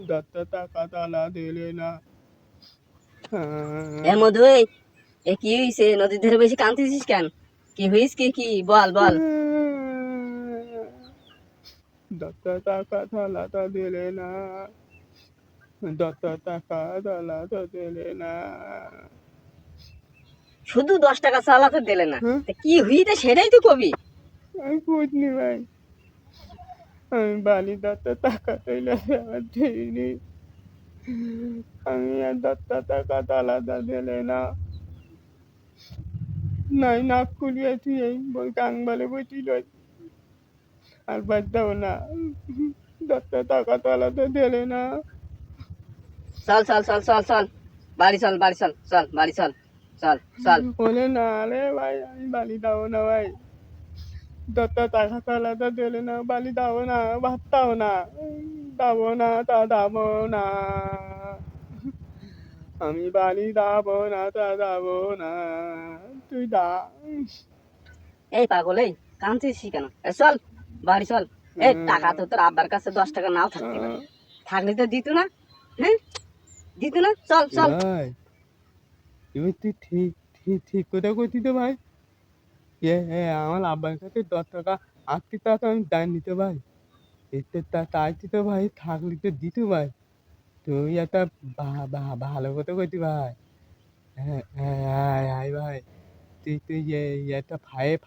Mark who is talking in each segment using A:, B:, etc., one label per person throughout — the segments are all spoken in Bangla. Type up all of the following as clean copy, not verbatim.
A: দত্ত টাকা তালা দিলে না।
B: এ মধু এ কি হইছে? নদীর ধারে বেশি কাঁদতেছিস কেন? কি হইস? কি বল বল।
A: দত্ত টাকা তালাটা দিলে না। দত্ত টাকা তালাটা দিলে না।
B: শুধু 10 টাকা চালাতে দিলে না,
A: হ্যাঁ?
B: তা কি হইতে সেটাই তো কবি।
A: আমি বুঝনি ভাই, আমি বালি দত্ত টাকা তৈলে আমার দিইনি। আমি আর দত্ত টাকা তালাটা দিলে না। নাই নাক খুলিয়ে তুই এই বই কাংবালে বইছিল আর বাদ দাও না। দত্ত টাকা তালাটা দিলে না।
B: চল চল চল চল চল বাড়ি চল বাড়ি চল চল বাড়ি চল চল চল।
A: বলে না রে ভাই, আমি বালি দাও না ভাই। দত্ত টাকা তালাটা দিলে না, বালি দাও না, ভাত দাও না, দাবো না, তা দাবো না। আমি বালি দাবো না, তা দাবো না। তুই দা।
B: এই পাগল এই কাঁদতেছিস কেন? এ চল বাড়ি চল। এই টাকা তো তোর আব্বার কাছে 10 টাকা নাও থাকতে পারে, থাকলে তো দিত না। হ্যাঁ দিত না, চল চল।
A: ভাই এবার তুই ঠিক ঠিক ঠিক কথা কইতি তো ভাই। আমার আব্বার কাছে 10 টাকা আটটি টাকা আমি দান নিতে ভাই। এতে তাই তো ভাই থাকলে তো দিত ভাই। তুই একটা ভালো কথা কইতি ভাই। হ্যাঁ হ্যাঁ হ্যাঁ ভাই, তুই তুই একটা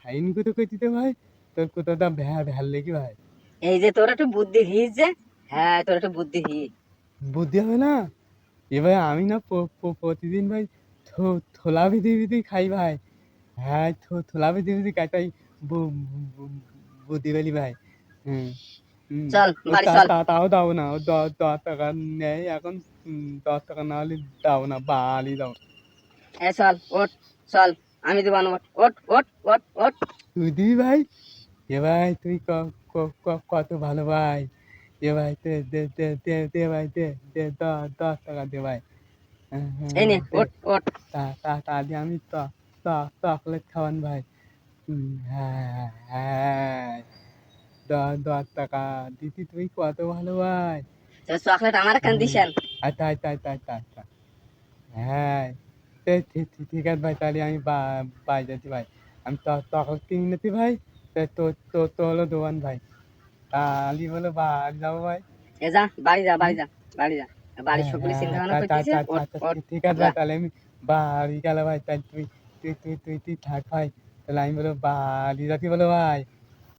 A: ফাইন কথা কইতি তো ভাই। তোর কোথাটা ভ্যাল লেগে ভাই।
B: এই যে তোর একটু বুদ্ধি হিস যে, হ্যাঁ তোর একটু বুদ্ধি হিস।
A: বুদ্ধি হবে না এবার? আমি না প্রতিদিন ভাই থোলা ভিদি খাই ভাই। হ্যাঁ থোলা ভিদি খাইতাই বুদ্ধি পেলি ভাই। হুম হুম।
B: চল
A: ও
B: বাড়ি চল।
A: তাও দাও না, ও 10 টাকা নেয় এখন। 10 টাকা না হলে দাও না, বালি দাও।
B: এ চল ওঠ চল, আমি দেবো না, ওঠ ওঠ ওঠ ওঠ ওঠ।
A: তুই দিবি ভাই? এ ভাই তুই কত ভালো ভাই। এ ভাই দে দে দে দে দে ভাই, দে দে 10 টাকা দে ভাই। হ্যাঁ
B: এই
A: হ্যাঁ
B: নে
A: দে।
B: ওঠ ওঠ।
A: তা দিয়ে আমি চকলেট খাওয়ান ভাই। হ্যাঁ হ্যাঁ, 10 টাকা দিদি, তুই কত ভালো ভাই।
B: চকলেট আমার কান দিছেন।
A: আচ্ছা আচ্ছা আচ্ছা আচ্ছা আচ্ছা। হ্যাঁ ঠিক আছে ভাই, তাহলে আমি বাই যাচ্ছি ভাই। আমি চকলেট কিনে নিচ্ছি ভাই। তো তো তো হলো দোকান ভাই, তাহলে বলো বাড়ি যাবো ভাই।
B: এ যা বাড়ি যা বাড়ি যা বাড়ি যা। বাড়ির
A: হ্যাঁ
B: সকলে চিন্তা
A: হ্যাঁ
B: ভাবনা করতেছে, ওঠ ওঠ
A: ঠিক আছে
B: যা।
A: ভাই, তাহলে আমি বাড়ি গেলে ভাই। তাহলে তুই তুই তুই তুই তুই থাক ভাই। তাহলে আমি বলো বাড়ি যাচ্ছি বলো ভাই।